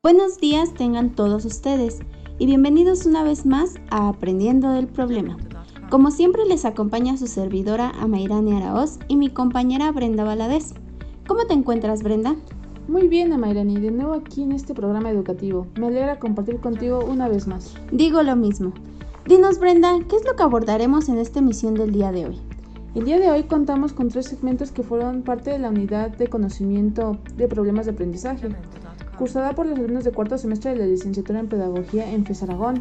Buenos días tengan todos ustedes y bienvenidos una vez más a Aprendiendo del Problema. Como siempre les acompaña su servidora Amairani Araoz y mi compañera Brenda Valadez. ¿Cómo te encuentras, Brenda? Muy bien, Amairani, de nuevo aquí en este programa educativo. Me alegra compartir contigo una vez más. Digo lo mismo. Dinos, Brenda, ¿qué es lo que abordaremos en esta emisión del día de hoy? El día de hoy contamos con 3 segmentos que fueron parte de la unidad de conocimiento de problemas de aprendizaje, cursada por los alumnos de cuarto semestre de la licenciatura en Pedagogía en FES Aragón.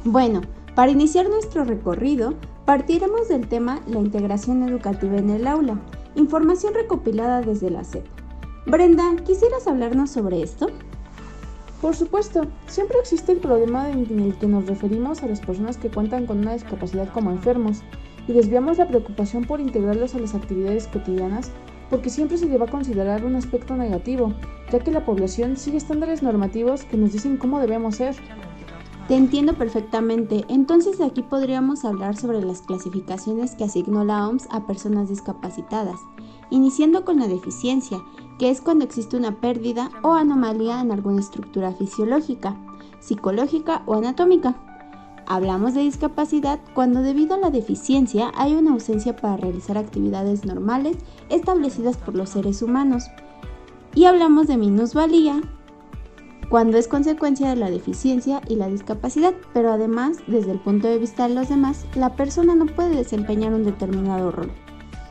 Bueno, para iniciar nuestro recorrido, partiremos del tema la integración educativa en el aula, información recopilada desde la SEP. Brenda, ¿quisieras hablarnos sobre esto? Por supuesto, siempre existe el problema en el que nos referimos a las personas que cuentan con una discapacidad como enfermos y desviamos la preocupación por integrarlos a las actividades cotidianas porque siempre se le va a considerar un aspecto negativo, ya que la población sigue estándares normativos que nos dicen cómo debemos ser. Te entiendo perfectamente. Entonces aquí podríamos hablar sobre las clasificaciones que asignó la OMS a personas discapacitadas, iniciando con la deficiencia, que es cuando existe una pérdida o anomalía en alguna estructura fisiológica, psicológica o anatómica. Hablamos de discapacidad cuando debido a la deficiencia hay una ausencia para realizar actividades normales establecidas por los seres humanos. Y hablamos de minusvalía cuando es consecuencia de la deficiencia y la discapacidad, pero además, desde el punto de vista de los demás, la persona no puede desempeñar un determinado rol.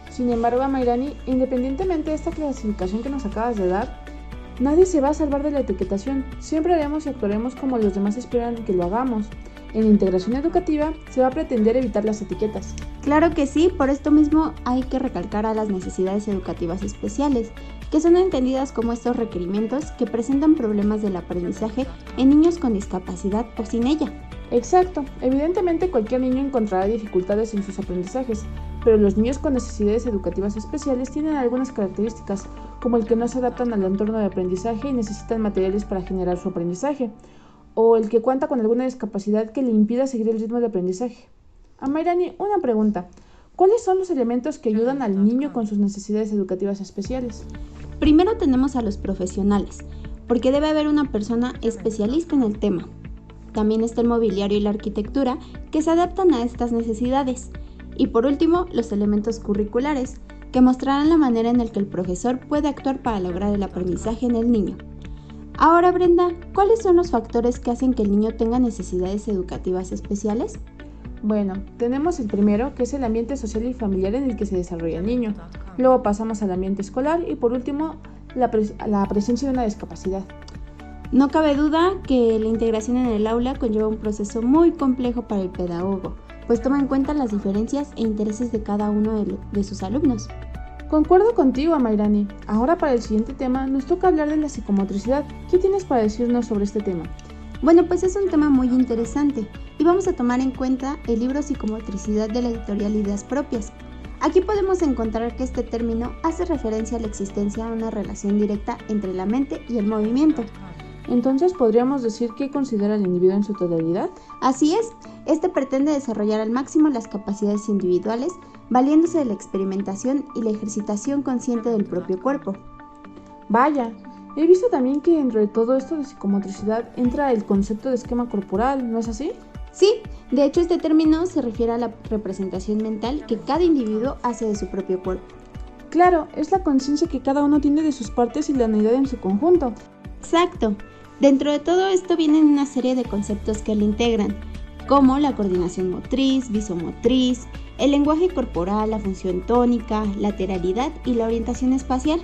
Sin embargo, Amairani, independientemente de esta clasificación que nos acabas de dar, nadie se va a salvar de la etiquetación. Siempre haremos y actuaremos como los demás esperan que lo hagamos. En la integración educativa se va a pretender evitar las etiquetas. Claro que sí, por esto mismo hay que recalcar a las necesidades educativas especiales, que son entendidas como estos requerimientos que presentan problemas del aprendizaje en niños con discapacidad o sin ella. Exacto, evidentemente cualquier niño encontrará dificultades en sus aprendizajes, pero los niños con necesidades educativas especiales tienen algunas características, como el que no se adaptan al entorno de aprendizaje y necesitan materiales para generar su aprendizaje, o el que cuenta con alguna discapacidad que le impida seguir el ritmo de aprendizaje. Amairani, una pregunta. ¿Cuáles son los elementos que ayudan al niño con sus necesidades educativas especiales? Primero tenemos a los profesionales, porque debe haber una persona especialista en el tema. También está el mobiliario y la arquitectura, que se adaptan a estas necesidades. Y por último, los elementos curriculares, que mostrarán la manera en la que el profesor puede actuar para lograr el aprendizaje en el niño. Ahora, Brenda, ¿cuáles son los factores que hacen que el niño tenga necesidades educativas especiales? Bueno, tenemos el primero, que es el ambiente social y familiar en el que se desarrolla el niño. Luego pasamos al ambiente escolar y por último, la presencia de una discapacidad. No cabe duda que la integración en el aula conlleva un proceso muy complejo para el pedagogo, pues toma en cuenta las diferencias e intereses de cada uno de sus alumnos. Concuerdo contigo, Amairani. Ahora para el siguiente tema nos toca hablar de la psicomotricidad. ¿Qué tienes para decirnos sobre este tema? Bueno, pues es un tema muy interesante y vamos a tomar en cuenta el libro Psicomotricidad de la editorial Ideas Propias. Aquí podemos encontrar que este término hace referencia a la existencia de una relación directa entre la mente y el movimiento. Entonces, ¿podríamos decir que considera al individuo en su totalidad? Así es, este pretende desarrollar al máximo las capacidades individuales, valiéndose de la experimentación y la ejercitación consciente del propio cuerpo. Vaya, he visto también que dentro de todo esto de psicomotricidad entra el concepto de esquema corporal, ¿no es así? Sí, de hecho este término se refiere a la representación mental que cada individuo hace de su propio cuerpo. Claro, es la conciencia que cada uno tiene de sus partes y la unidad en su conjunto. Exacto. Dentro de todo esto vienen una serie de conceptos que lo integran, como la coordinación motriz, visomotriz, el lenguaje corporal, la función tónica, lateralidad y la orientación espacial.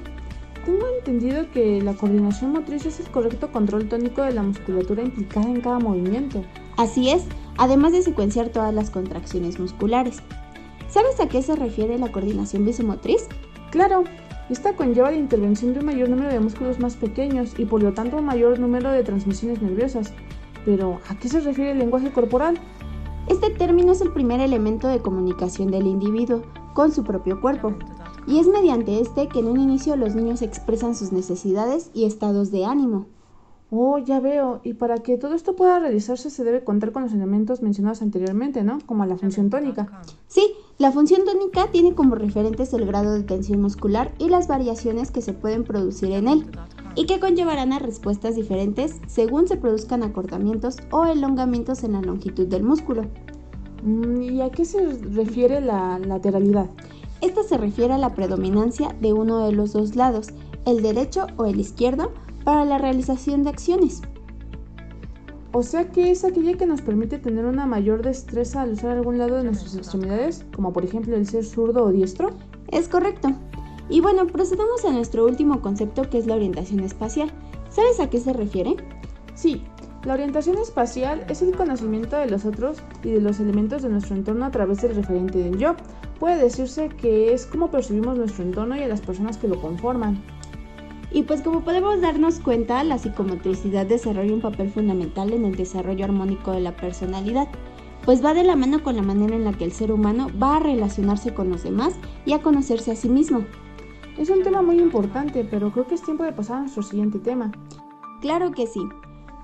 Tengo entendido que la coordinación motriz es el correcto control tónico de la musculatura implicada en cada movimiento. Así es, además de secuenciar todas las contracciones musculares. ¿Sabes a qué se refiere la coordinación visomotriz? Claro, esta conlleva la intervención de un mayor número de músculos más pequeños y por lo tanto un mayor número de transmisiones nerviosas. Pero, ¿a qué se refiere el lenguaje corporal? Este término es el primer elemento de comunicación del individuo con su propio cuerpo, y es mediante este que en un inicio los niños expresan sus necesidades y estados de ánimo. Oh, ya veo. Y para que todo esto pueda realizarse se debe contar con los elementos mencionados anteriormente, ¿no? Como la función tónica. Sí, La función tónica tiene como referentes el grado de tensión muscular y las variaciones que se pueden producir en él, y que conllevarán a respuestas diferentes según se produzcan acortamientos o elongamientos en la longitud del músculo. ¿Y a qué se refiere la lateralidad? Esta se refiere a la predominancia de uno de los dos lados, el derecho o el izquierdo, para la realización de acciones. O sea que es aquella que nos permite tener una mayor destreza al usar algún lado de nuestras extremidades, como por ejemplo el ser zurdo o diestro. Es correcto. Y bueno, procedamos a nuestro último concepto, que es la orientación espacial. ¿Sabes a qué se refiere? Sí, la orientación espacial es el conocimiento de los otros y de los elementos de nuestro entorno a través del referente del yo. Puede decirse que es cómo percibimos nuestro entorno y a las personas que lo conforman. Y pues como podemos darnos cuenta, la psicomotricidad desarrolla un papel fundamental en el desarrollo armónico de la personalidad, pues va de la mano con la manera en la que el ser humano va a relacionarse con los demás y a conocerse a sí mismo. Es un tema muy importante, pero creo que es tiempo de pasar a nuestro siguiente tema. Claro que sí.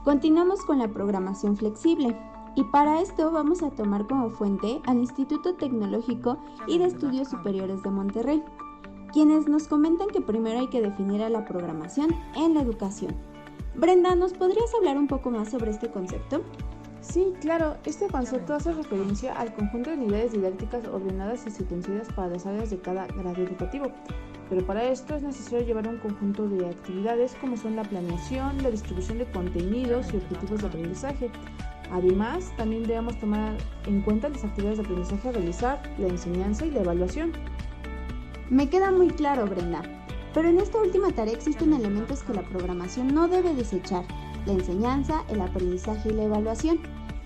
Continuamos con la programación flexible. Y para esto vamos a tomar como fuente al Instituto Tecnológico y de Estudios Superiores de Monterrey, quienes nos comentan que primero hay que definir a la programación en la educación. Brenda, ¿nos podrías hablar un poco más sobre este concepto? Sí, claro, este concepto hace referencia al conjunto de unidades didácticas ordenadas y secuenciadas para las áreas de cada grado educativo. Pero para esto es necesario llevar un conjunto de actividades como son la planeación, la distribución de contenidos y objetivos de aprendizaje. Además, también debemos tomar en cuenta las actividades de aprendizaje a realizar, la enseñanza y la evaluación. Me queda muy claro, Brenda. Pero en esta última tarea existen elementos que la programación no debe desechar: la enseñanza, el aprendizaje y la evaluación.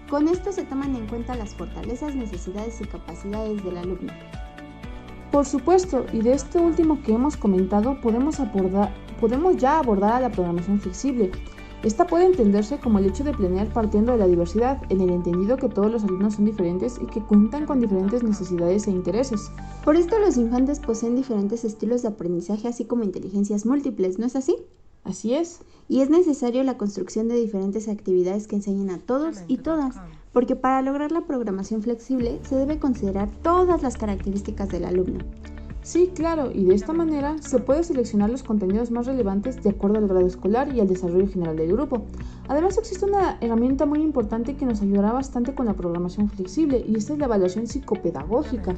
Con esto se toman en cuenta las fortalezas, necesidades y capacidades del alumno. Por supuesto, y de este último que hemos comentado, podemos ya abordar a la programación flexible. Esta puede entenderse como el hecho de planear partiendo de la diversidad, en el entendido que todos los alumnos son diferentes y que cuentan con diferentes necesidades e intereses. Por esto los infantes poseen diferentes estilos de aprendizaje, así como inteligencias múltiples, ¿no es así? Así es. Y es necesario la construcción de diferentes actividades que enseñen a todos y todas, porque para lograr la programación flexible se debe considerar todas las características del alumno. Sí, claro, y de esta manera se puede seleccionar los contenidos más relevantes de acuerdo al grado escolar y al desarrollo general del grupo. Además, existe una herramienta muy importante que nos ayudará bastante con la programación flexible, y esta es la evaluación psicopedagógica.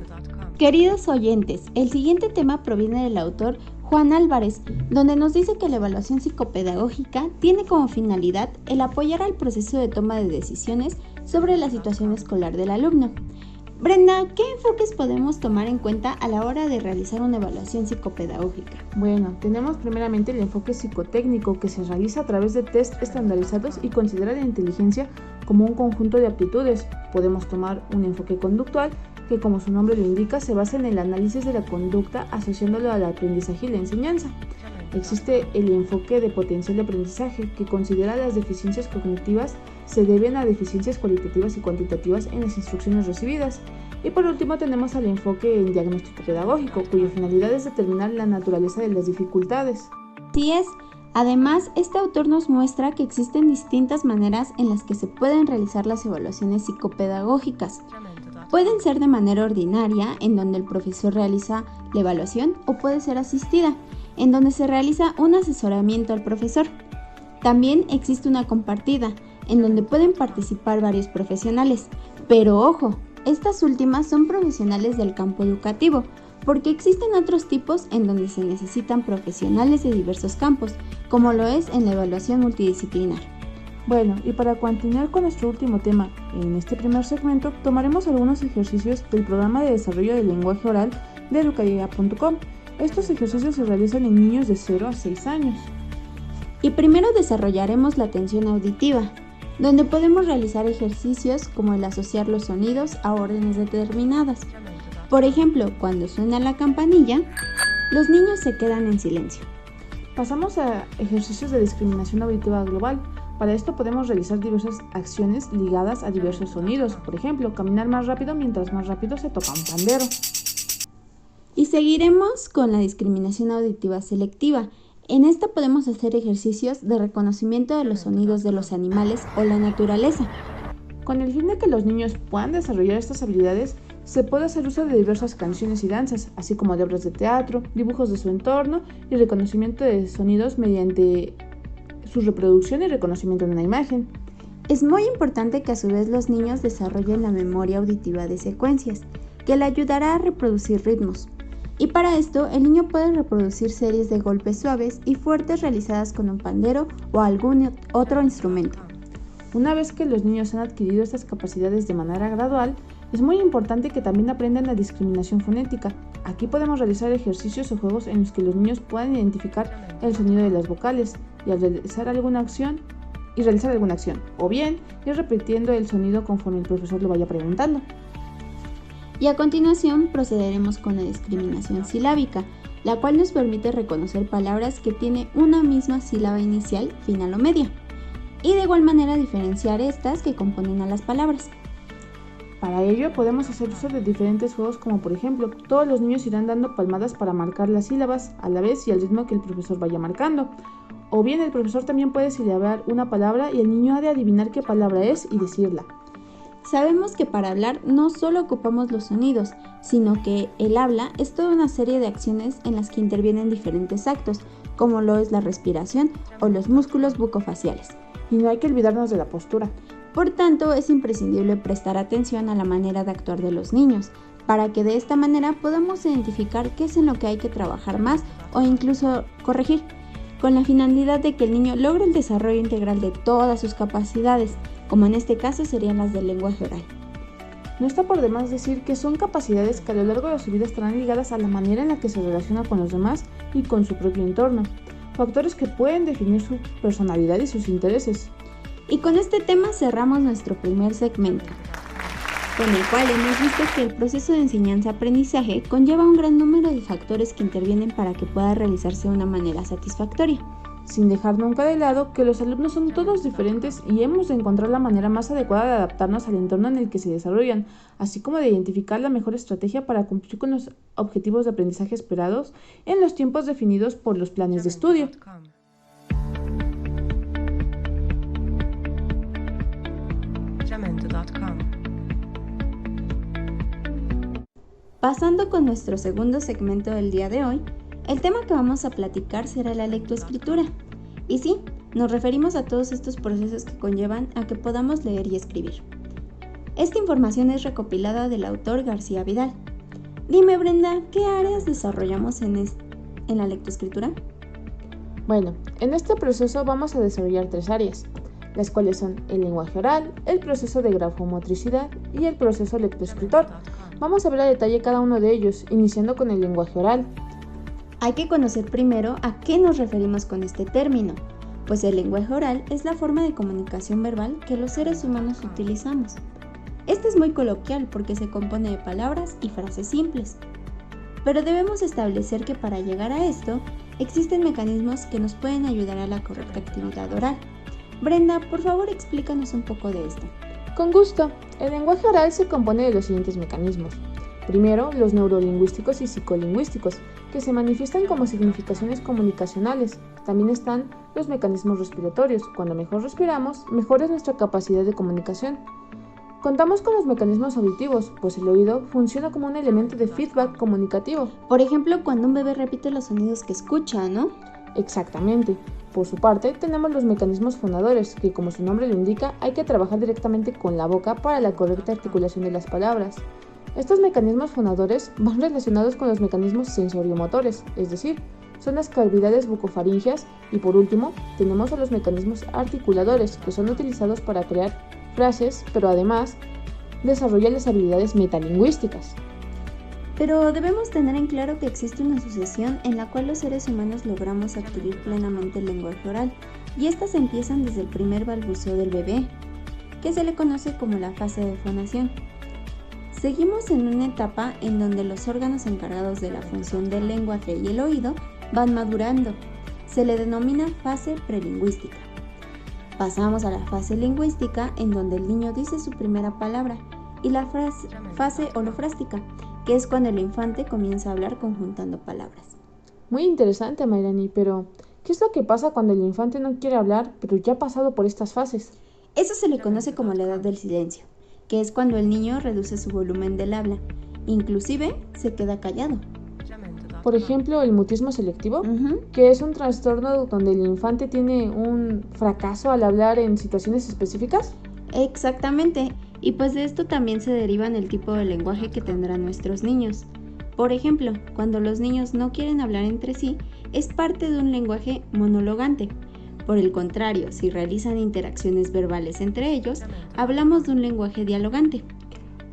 Queridos oyentes, el siguiente tema proviene del autor Juan Álvarez, donde nos dice que la evaluación psicopedagógica tiene como finalidad el apoyar al proceso de toma de decisiones sobre la situación escolar del alumno. Brenda, ¿qué enfoques podemos tomar en cuenta a la hora de realizar una evaluación psicopedagógica? Bueno, tenemos primeramente el enfoque psicotécnico, que se realiza a través de test estandarizados y considera la inteligencia como un conjunto de aptitudes. Podemos tomar un enfoque conductual, que como su nombre lo indica, se basa en el análisis de la conducta asociándolo al aprendizaje y la enseñanza. Existe el enfoque de potencial de aprendizaje, que considera las deficiencias cognitivas se deben a deficiencias cualitativas y cuantitativas en las instrucciones recibidas. Y por último tenemos al enfoque en diagnóstico pedagógico, cuya finalidad es determinar la naturaleza de las dificultades. Sí es. Además, este autor nos muestra que existen distintas maneras en las que se pueden realizar las evaluaciones psicopedagógicas. Pueden ser de manera ordinaria, en donde el profesor realiza la evaluación, o puede ser asistida, en donde se realiza un asesoramiento al profesor. También existe una compartida, en donde pueden participar varios profesionales. Pero ojo, estas últimas son profesionales del campo educativo, porque existen otros tipos en donde se necesitan profesionales de diversos campos, como lo es en la evaluación multidisciplinar. Bueno, y para continuar con nuestro último tema, en este primer segmento tomaremos algunos ejercicios del programa de desarrollo del lenguaje oral de educaria.com. Estos ejercicios se realizan en niños de 0 a 6 años. Y primero desarrollaremos la atención auditiva, donde podemos realizar ejercicios como el asociar los sonidos a órdenes determinadas. Por ejemplo, cuando suena la campanilla, los niños se quedan en silencio. Pasamos a ejercicios de discriminación auditiva global. Para esto podemos realizar diversas acciones ligadas a diversos sonidos. Por ejemplo, caminar más rápido mientras más rápido se toca un pandero. Y seguiremos con la discriminación auditiva selectiva. En esta podemos hacer ejercicios de reconocimiento de los sonidos de los animales o la naturaleza. Con el fin de que los niños puedan desarrollar estas habilidades, Se puede hacer uso de diversas canciones y danzas, así como de obras de teatro, dibujos de su entorno y reconocimiento de sonidos mediante su reproducción y reconocimiento de una imagen. Es muy importante que a su vez los niños desarrollen la memoria auditiva de secuencias, que le ayudará a reproducir ritmos. Y para esto, el niño puede reproducir series de golpes suaves y fuertes realizadas con un pandero o algún otro instrumento. Una vez que los niños han adquirido estas capacidades de manera gradual, es muy importante que también aprendan la discriminación fonética. Aquí podemos realizar ejercicios o juegos en los que los niños puedan identificar el sonido de las vocales y al realizar alguna acción, o bien ir repitiendo el sonido conforme el profesor lo vaya preguntando. Y a continuación procederemos con la discriminación silábica, la cual nos permite reconocer palabras que tienen una misma sílaba inicial, final o media, y de igual manera diferenciar estas que componen a las palabras. Para ello podemos hacer uso de diferentes juegos, como por ejemplo, todos los niños irán dando palmadas para marcar las sílabas a la vez y al ritmo que el profesor vaya marcando. O bien el profesor también puede silabar una palabra y el niño ha de adivinar qué palabra es y decirla. Sabemos que para hablar no solo ocupamos los sonidos, sino que el habla es toda una serie de acciones en las que intervienen diferentes actos, como lo es la respiración o los músculos bucofaciales. Y no hay que olvidarnos de la postura. Por tanto, es imprescindible prestar atención a la manera de actuar de los niños, para que de esta manera podamos identificar qué es en lo que hay que trabajar más o incluso corregir, con la finalidad de que el niño logre el desarrollo integral de todas sus capacidades, como en este caso serían las del lenguaje oral. No está por demás decir que son capacidades que a lo largo de su vida estarán ligadas a la manera en la que se relaciona con los demás y con su propio entorno, factores que pueden definir su personalidad y sus intereses. Y con este tema cerramos nuestro primer segmento, con el cual hemos visto que el proceso de enseñanza-aprendizaje conlleva un gran número de factores que intervienen para que pueda realizarse de una manera satisfactoria. Sin dejar nunca de lado que los alumnos son todos diferentes y hemos de encontrar la manera más adecuada de adaptarnos al entorno en el que se desarrollan, así como de identificar la mejor estrategia para cumplir con los objetivos de aprendizaje esperados en los tiempos definidos por los planes de estudio. Pasando con nuestro segundo segmento del día de hoy, el tema que vamos a platicar será la lectoescritura. Y sí, nos referimos a todos estos procesos que conllevan a que podamos leer y escribir. Esta información es recopilada del autor García Vidal. Dime, Brenda, ¿qué áreas desarrollamos en la lectoescritura? Bueno, en este proceso vamos a desarrollar 3 áreas, las cuales son el lenguaje oral, el proceso de grafomotricidad y el proceso lectoescritor. Vamos a ver a detalle cada uno de ellos, iniciando con el lenguaje oral. Hay que conocer primero a qué nos referimos con este término, pues el lenguaje oral es la forma de comunicación verbal que los seres humanos utilizamos. Este es muy coloquial porque se compone de palabras y frases simples. Pero debemos establecer que para llegar a esto, existen mecanismos que nos pueden ayudar a la correcta actividad oral. Brenda, por favor explícanos un poco de esto. Con gusto. El lenguaje oral se compone de los siguientes mecanismos. Primero, los neurolingüísticos y psicolingüísticos, que se manifiestan como significaciones comunicacionales. También están los mecanismos respiratorios. Cuando mejor respiramos, mejor es nuestra capacidad de comunicación. Contamos con los mecanismos auditivos, pues el oído funciona como un elemento de feedback comunicativo. Por ejemplo, cuando un bebé repite los sonidos que escucha, ¿no? Exactamente. Por su parte, tenemos los mecanismos fonadores, que como su nombre lo indica, hay que trabajar directamente con la boca para la correcta articulación de las palabras. Estos mecanismos fonadores van relacionados con los mecanismos sensoriomotores, es decir, son las cavidades bucofaringeas, y por último, tenemos a los mecanismos articuladores, que son utilizados para crear frases, pero además desarrollan las habilidades metalingüísticas. Pero debemos tener en claro que existe una sucesión en la cual los seres humanos logramos adquirir plenamente el lenguaje oral, y estas empiezan desde el primer balbuceo del bebé, que se le conoce como la fase de fonación. Seguimos en una etapa en donde los órganos encargados de la función del lenguaje y el oído van madurando. Se le denomina fase prelingüística. Pasamos a la fase lingüística, en donde el niño dice su primera palabra, y la fase holofrástica, que es cuando el infante comienza a hablar conjuntando palabras. Muy interesante, Mayrani, pero ¿qué es lo que pasa cuando el infante no quiere hablar, pero ya ha pasado por estas fases? Eso se le conoce como la edad del silencio. que es cuando el niño reduce su volumen del habla, inclusive se queda callado. Por ejemplo, el mutismo selectivo, que es un trastorno donde el infante tiene un fracaso al hablar en situaciones específicas. Exactamente, y pues de esto también se derivan el tipo de lenguaje que tendrán nuestros niños. Por ejemplo, cuando los niños no quieren hablar entre sí, es parte de un lenguaje monologante. Por el contrario, si realizan interacciones verbales entre ellos, hablamos de un lenguaje dialogante.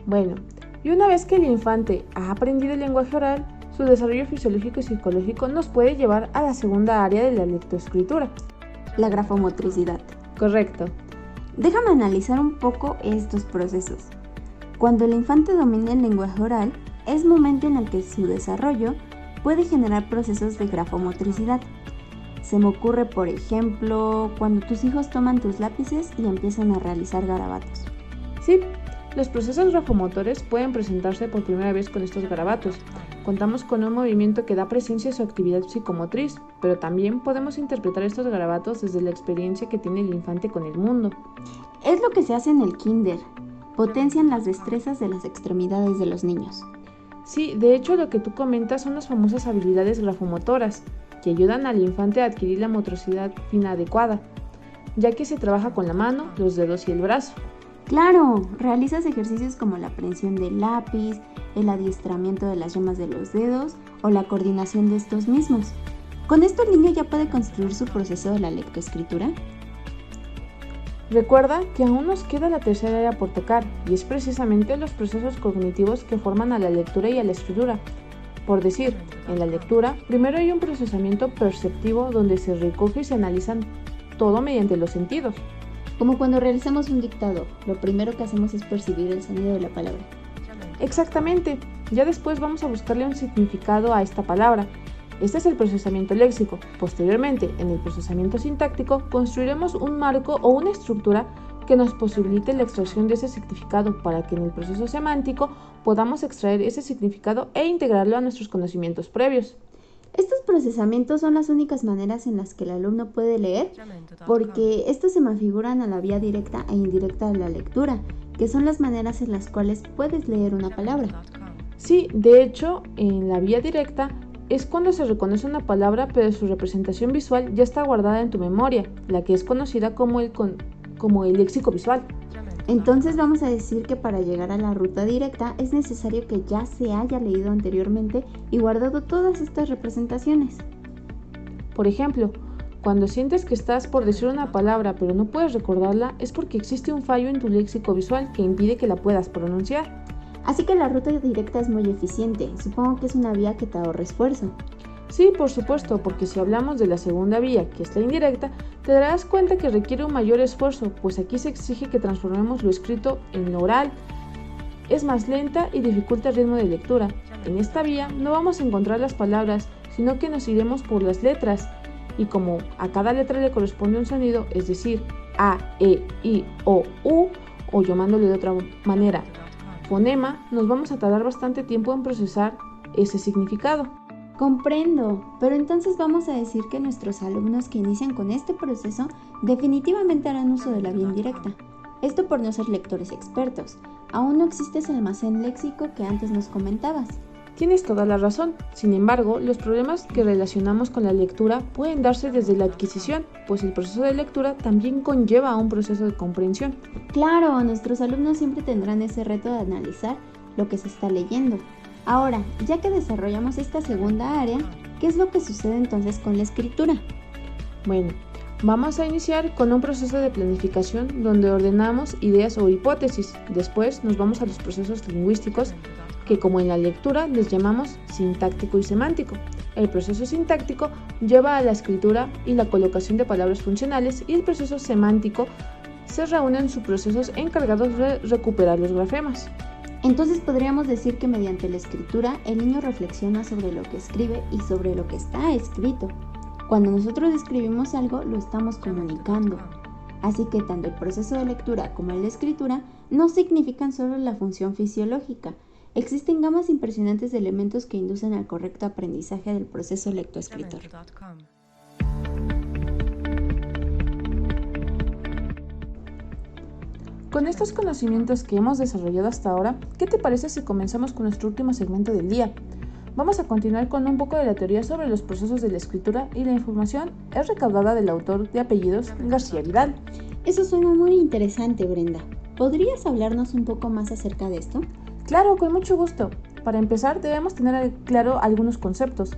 Bueno, y una vez que el infante ha aprendido el lenguaje oral, su desarrollo fisiológico y psicológico nos puede llevar a la segunda área de la lectoescritura. La grafomotricidad. Correcto. Déjame analizar un poco estos procesos. Cuando el infante domina el lenguaje oral, es momento en el que su desarrollo puede generar procesos de grafomotricidad. Se me ocurre, por ejemplo, cuando tus hijos toman tus lápices y empiezan a realizar garabatos. Sí, los procesos grafomotores pueden presentarse por primera vez con estos garabatos. Contamos con un movimiento que da presencia a su actividad psicomotriz, pero también podemos interpretar estos garabatos desde la experiencia que tiene el infante con el mundo. Es lo que se hace en el kinder. Potencian las destrezas de las extremidades de los niños. Sí, de hecho lo que tú comentas son las famosas habilidades grafomotoras, que ayudan al infante a adquirir la motricidad fina adecuada, ya que se trabaja con la mano, los dedos y el brazo. Claro, realizas ejercicios como la prensión del lápiz, el adiestramiento de las yemas de los dedos o la coordinación de estos mismos. ¿Con esto el niño ya puede construir su proceso de la lectoescritura? Recuerda que aún nos queda la tercera área por tocar, y es precisamente los procesos cognitivos que forman a la lectura y a la escritura. Por decir, en la lectura, primero hay un procesamiento perceptivo donde se recoge y se analizan todo mediante los sentidos. Como cuando realizamos un dictado, lo primero que hacemos es percibir el sonido de la palabra. Exactamente, ya después vamos a buscarle un significado a esta palabra. Este es el procesamiento léxico. Posteriormente, en el procesamiento sintáctico, construiremos un marco o una estructura que nos posibilite la extracción de ese significado para que en el proceso semántico podamos extraer ese significado e integrarlo a nuestros conocimientos previos. Estos procesamientos son las únicas maneras en las que el alumno puede leer, porque estos se me figuran a la vía directa e indirecta de la lectura, que son las maneras en las cuales puedes leer una palabra. Sí, de hecho, en la vía directa es cuando se reconoce una palabra, pero su representación visual ya está guardada en tu memoria, la que es conocida como el léxico visual. Entonces vamos a decir que para llegar a la ruta directa es necesario que ya se haya leído anteriormente y guardado todas estas representaciones. Por ejemplo, cuando sientes que estás por decir una palabra pero no puedes recordarla, es porque existe un fallo en tu léxico visual que impide que la puedas pronunciar. Así que la ruta directa es muy eficiente. Supongo que es una vía que te ahorra esfuerzo. Sí, por supuesto, porque si hablamos de la segunda vía, que es la indirecta, te darás cuenta que requiere un mayor esfuerzo, pues aquí se exige que transformemos lo escrito en lo oral. Es más lenta y dificulta el ritmo de lectura. En esta vía no vamos a encontrar las palabras, sino que nos iremos por las letras. Y como a cada letra le corresponde un sonido, es decir, A, E, I, O, U, o llamándole de otra manera, fonema, nos vamos a tardar bastante tiempo en procesar ese significado. Comprendo, pero entonces vamos a decir que nuestros alumnos que inician con este proceso definitivamente harán uso de la vía indirecta. Esto por no ser lectores expertos. Aún no existe ese almacén léxico que antes nos comentabas. Tienes toda la razón. Sin embargo, los problemas que relacionamos con la lectura pueden darse desde la adquisición, pues el proceso de lectura también conlleva un proceso de comprensión. Claro, nuestros alumnos siempre tendrán ese reto de analizar lo que se está leyendo. Ahora, ya que desarrollamos esta segunda área, ¿qué es lo que sucede entonces con la escritura? Bueno, vamos a iniciar con un proceso de planificación donde ordenamos ideas o hipótesis. Después nos vamos a los procesos lingüísticos que, como en la lectura, les llamamos sintáctico y semántico. El proceso sintáctico lleva a la escritura y la colocación de palabras funcionales, y el proceso semántico se reúne en sus procesos encargados de recuperar los grafemas. Entonces podríamos decir que mediante la escritura el niño reflexiona sobre lo que escribe y sobre lo que está escrito. Cuando nosotros escribimos algo, lo estamos comunicando. Así que tanto el proceso de lectura como el de escritura no significan solo la función fisiológica. Existen gamas impresionantes de elementos que inducen al correcto aprendizaje del proceso lectoescritor. Con estos conocimientos que hemos desarrollado hasta ahora, ¿qué te parece si comenzamos con nuestro último segmento del día? Vamos a continuar con un poco de la teoría sobre los procesos de la escritura y la información es recaudada del autor de apellidos García Vidal. Eso suena muy interesante, Brenda. ¿Podrías hablarnos un poco más acerca de esto? Claro, con mucho gusto. Para empezar, debemos tener claro algunos conceptos.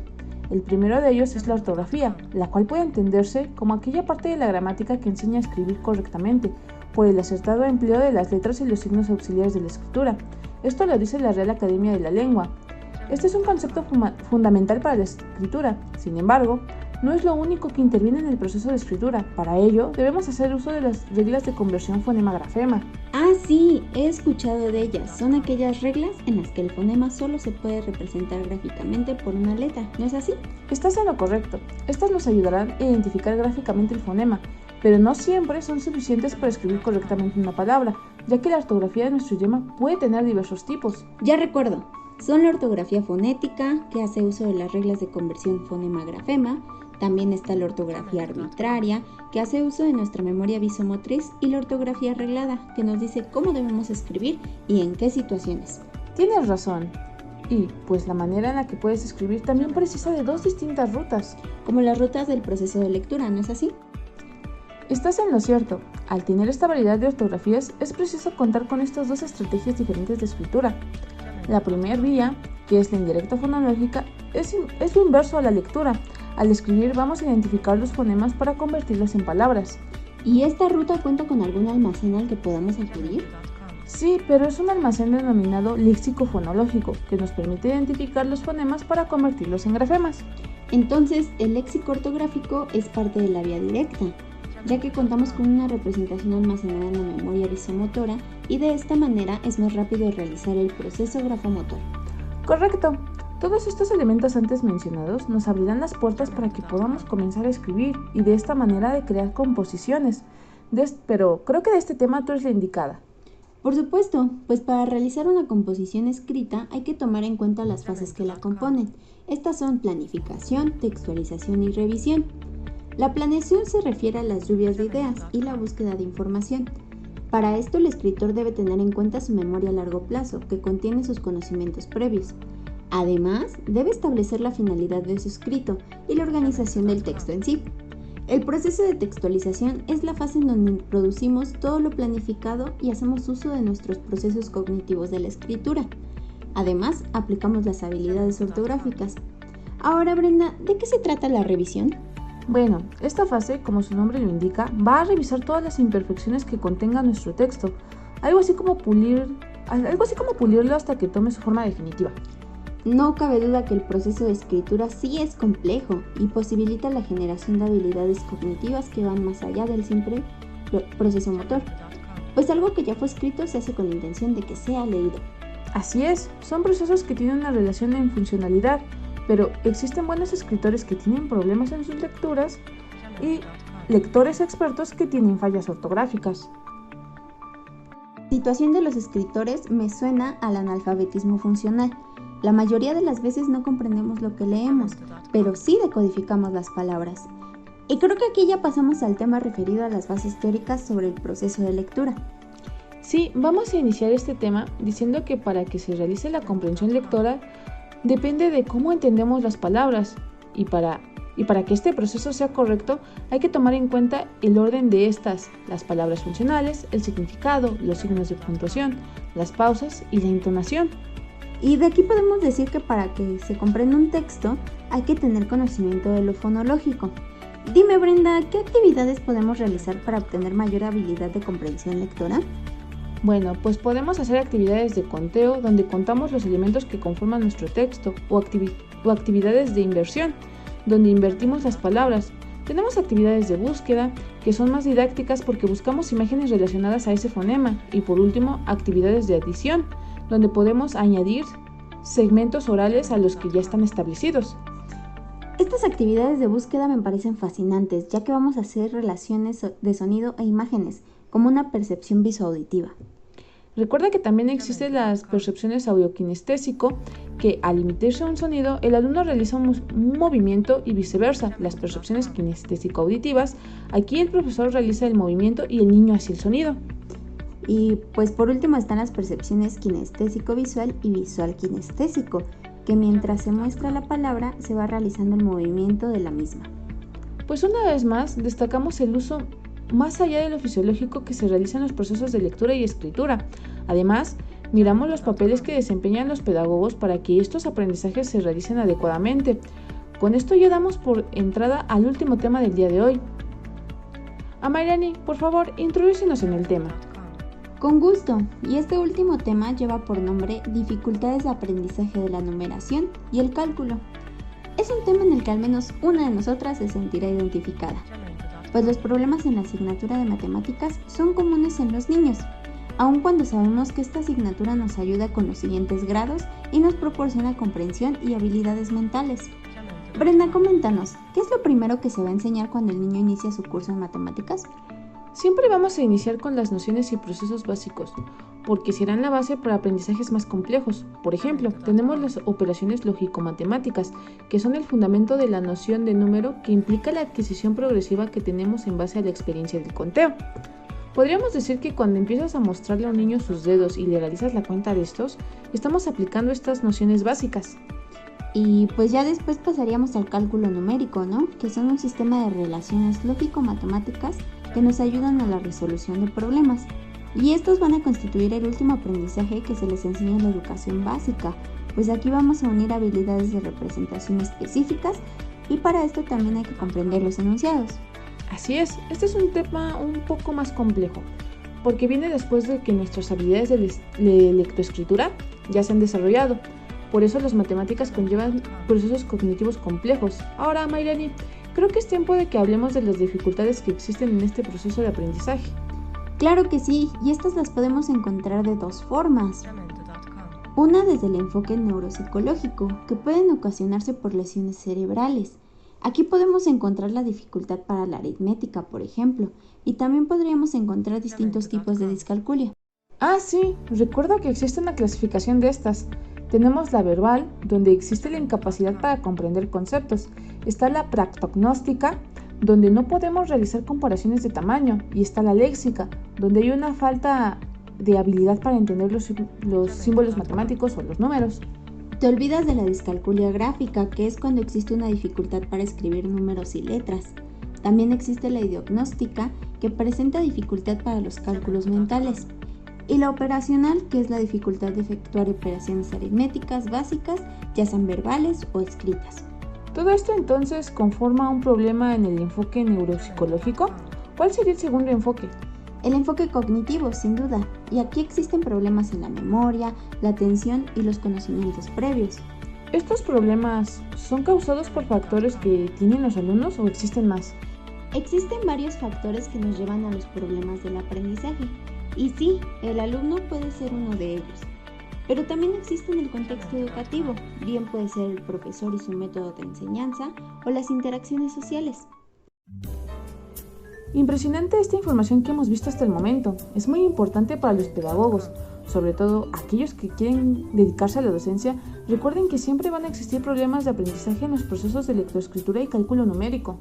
El primero de ellos es la ortografía, la cual puede entenderse como aquella parte de la gramática que enseña a escribir correctamente, por el acertado empleo de las letras y los signos auxiliares de la escritura. Esto lo dice la Real Academia de la Lengua. Este es un concepto fundamental para la escritura. Sin embargo, no es lo único que interviene en el proceso de escritura. Para ello, debemos hacer uso de las reglas de conversión fonema-grafema. Ah, sí, he escuchado de ellas. Son aquellas reglas en las que el fonema solo se puede representar gráficamente por una letra, ¿no es así? Estás en lo correcto. Estas nos ayudarán a identificar gráficamente el fonema, pero no siempre son suficientes para escribir correctamente una palabra, ya que la ortografía de nuestro idioma puede tener diversos tipos. Ya recuerdo. Son la ortografía fonética, que hace uso de las reglas de conversión fonema-grafema. También está la ortografía arbitraria, que hace uso de nuestra memoria visomotriz, y la ortografía arreglada, que nos dice cómo debemos escribir y en qué situaciones. Tienes razón. Y, pues la manera en la que puedes escribir también precisa de dos distintas rutas. Como las rutas del proceso de lectura, ¿no es así? Estás en lo cierto. Al tener esta variedad de ortografías, es preciso contar con estas dos estrategias diferentes de escritura. La primera vía, que es la indirecta fonológica, es lo inverso a la lectura. Al escribir vamos a identificar los fonemas para convertirlos en palabras. ¿Y esta ruta cuenta con algún almacén al que podamos acudir? Sí, pero es un almacén denominado léxico fonológico, que nos permite identificar los fonemas para convertirlos en grafemas. Entonces, el léxico ortográfico es parte de la vía directa, ya que contamos con una representación almacenada en la memoria visomotora y de esta manera es más rápido realizar el proceso grafomotor. Correcto. Todos estos elementos antes mencionados nos abrirán las puertas para que podamos comenzar a escribir y de esta manera de crear composiciones. Pero creo que de este tema tú eres la indicada. Por supuesto, pues para realizar una composición escrita hay que tomar en cuenta las fases que la componen. Estas son planificación, textualización y revisión. La planeación se refiere a las lluvias de ideas y la búsqueda de información. Para esto el escritor debe tener en cuenta su memoria a largo plazo, que contiene sus conocimientos previos. Además, debe establecer la finalidad de su escrito y la organización del texto en sí. El proceso de textualización es la fase en donde producimos todo lo planificado y hacemos uso de nuestros procesos cognitivos de la escritura. Además, aplicamos las habilidades ortográficas. Ahora, Brenda, ¿de qué se trata la revisión? Bueno, esta fase, como su nombre lo indica, va a revisar todas las imperfecciones que contenga nuestro texto, algo así como pulirlo hasta que tome su forma definitiva. No cabe duda que el proceso de escritura sí es complejo y posibilita la generación de habilidades cognitivas que van más allá del simple proceso motor, pues algo que ya fue escrito se hace con la intención de que sea leído. Así es, son procesos que tienen una relación en funcionalidad, pero existen buenos escritores que tienen problemas en sus lecturas y lectores expertos que tienen fallas ortográficas. La situación de los escritores me suena al analfabetismo funcional. La mayoría de las veces no comprendemos lo que leemos, pero sí decodificamos las palabras. Y creo que aquí ya pasamos al tema referido a las bases teóricas sobre el proceso de lectura. Sí, vamos a iniciar este tema diciendo que para que se realice la comprensión lectora depende de cómo entendemos las palabras y para que este proceso sea correcto hay que tomar en cuenta el orden de estas, las palabras funcionales, el significado, los signos de puntuación, las pausas y la entonación. Y de aquí podemos decir que para que se comprenda un texto hay que tener conocimiento de lo fonológico. Dime, Brenda, ¿qué actividades podemos realizar para obtener mayor habilidad de comprensión lectora? Bueno, pues podemos hacer actividades de conteo donde contamos los elementos que conforman nuestro texto o actividades de inversión donde invertimos las palabras. Tenemos actividades de búsqueda que son más didácticas porque buscamos imágenes relacionadas a ese fonema y por último actividades de adición donde podemos añadir segmentos orales a los que ya están establecidos. Estas actividades de búsqueda me parecen fascinantes, ya que vamos a hacer relaciones de sonido e imágenes, como una percepción visoauditiva. Recuerda que también existen las percepciones audiokinestésico, que al emitirse un sonido, el alumno realiza un movimiento y viceversa. Las percepciones kinestésico-auditivas, aquí el profesor realiza el movimiento y el niño hace el sonido. Y pues por último están las percepciones kinestésico-visual y visual-kinestésico, que mientras se muestra la palabra se va realizando el movimiento de la misma. Pues una vez más destacamos el uso más allá de lo fisiológico que se realiza en los procesos de lectura y escritura. Además, miramos los papeles que desempeñan los pedagogos para que estos aprendizajes se realicen adecuadamente. Con esto ya damos por entrada al último tema del día de hoy. Amairani, por favor, introdúcenos en el tema. Con gusto, y este último tema lleva por nombre Dificultades de aprendizaje de la numeración y el cálculo. Es un tema en el que al menos una de nosotras se sentirá identificada, pues los problemas en la asignatura de matemáticas son comunes en los niños, aun cuando sabemos que esta asignatura nos ayuda con los siguientes grados y nos proporciona comprensión y habilidades mentales. Brenda, coméntanos, ¿qué es lo primero que se va a enseñar cuando el niño inicia su curso en matemáticas? Siempre vamos a iniciar con las nociones y procesos básicos, porque serán la base para aprendizajes más complejos. Por ejemplo, tenemos las operaciones lógico-matemáticas, que son el fundamento de la noción de número que implica la adquisición progresiva que tenemos en base a la experiencia del conteo. Podríamos decir que cuando empiezas a mostrarle a un niño sus dedos y le realizas la cuenta de estos, estamos aplicando estas nociones básicas. Y pues ya después pasaríamos al cálculo numérico, ¿no? Que son un sistema de relaciones lógico-matemáticas que nos ayudan a la resolución de problemas. Y estos van a constituir el último aprendizaje que se les enseña en la educación básica, pues aquí vamos a unir habilidades de representación específicas y para esto también hay que comprender los enunciados. Así es, este es un tema un poco más complejo, porque viene después de que nuestras habilidades de lectoescritura ya se han desarrollado. Por eso las matemáticas conllevan procesos cognitivos complejos. Ahora, Mayrani, creo que es tiempo de que hablemos de las dificultades que existen en este proceso de aprendizaje. Claro que sí, y estas las podemos encontrar de dos formas. Una desde el enfoque neuropsicológico, que pueden ocasionarse por lesiones cerebrales. Aquí podemos encontrar la dificultad para la aritmética, por ejemplo, y también podríamos encontrar distintos tipos de discalculia. Ah, sí, recuerdo que existe una clasificación de estas. Tenemos la verbal, donde existe la incapacidad para comprender conceptos. Está la practognóstica, donde no podemos realizar comparaciones de tamaño. Y está la léxica, donde hay una falta de habilidad para entender los símbolos matemáticos o los números. Te olvidas de la discalculia gráfica, que es cuando existe una dificultad para escribir números y letras. También existe la idiagnóstica, que presenta dificultad para los cálculos mentales. Y la operacional, que es la dificultad de efectuar operaciones aritméticas básicas, ya sean verbales o escritas. Todo esto entonces conforma un problema en el enfoque neuropsicológico. ¿Cuál sería el segundo enfoque? El enfoque cognitivo, sin duda, y aquí existen problemas en la memoria, la atención y los conocimientos previos. ¿Estos problemas son causados por factores que tienen los alumnos o existen más? Existen varios factores que nos llevan a los problemas del aprendizaje. Y sí, el alumno puede ser uno de ellos, pero también existe en el contexto educativo, bien puede ser el profesor y su método de enseñanza o las interacciones sociales. Impresionante esta información que hemos visto hasta el momento. Es muy importante para los pedagogos, sobre todo aquellos que quieren dedicarse a la docencia. Recuerden que siempre van a existir problemas de aprendizaje en los procesos de lectoescritura y cálculo numérico.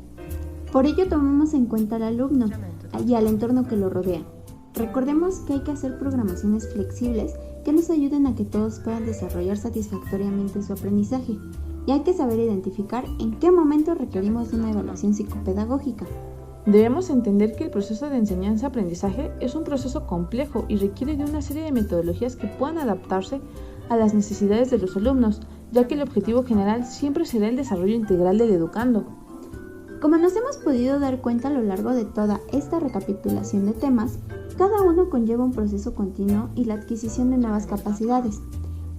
Por ello tomamos en cuenta al alumno y al entorno que lo rodea. Recordemos que hay que hacer programaciones flexibles que nos ayuden a que todos puedan desarrollar satisfactoriamente su aprendizaje y hay que saber identificar en qué momento requerimos de una evaluación psicopedagógica. Debemos entender que el proceso de enseñanza-aprendizaje es un proceso complejo y requiere de una serie de metodologías que puedan adaptarse a las necesidades de los alumnos, ya que el objetivo general siempre será el desarrollo integral del educando. Como nos hemos podido dar cuenta a lo largo de toda esta recapitulación de temas, cada uno conlleva un proceso continuo y la adquisición de nuevas capacidades.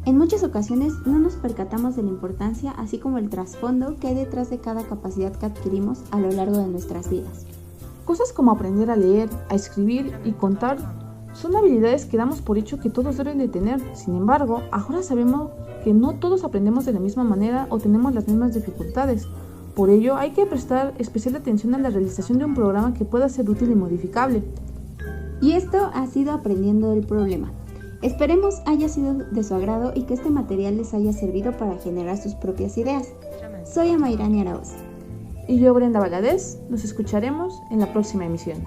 En muchas ocasiones no nos percatamos de la importancia, así como el trasfondo que hay detrás de cada capacidad que adquirimos a lo largo de nuestras vidas. Cosas como aprender a leer, a escribir y contar son habilidades que damos por hecho que todos deben de tener. Sin embargo, ahora sabemos que no todos aprendemos de la misma manera o tenemos las mismas dificultades. Por ello, hay que prestar especial atención a la realización de un programa que pueda ser útil y modificable. Y esto ha sido Aprendiendo del Problema. Esperemos haya sido de su agrado y que este material les haya servido para generar sus propias ideas. Soy Amairani Arauz. Y yo, Brenda Valadez. Nos escucharemos en la próxima emisión.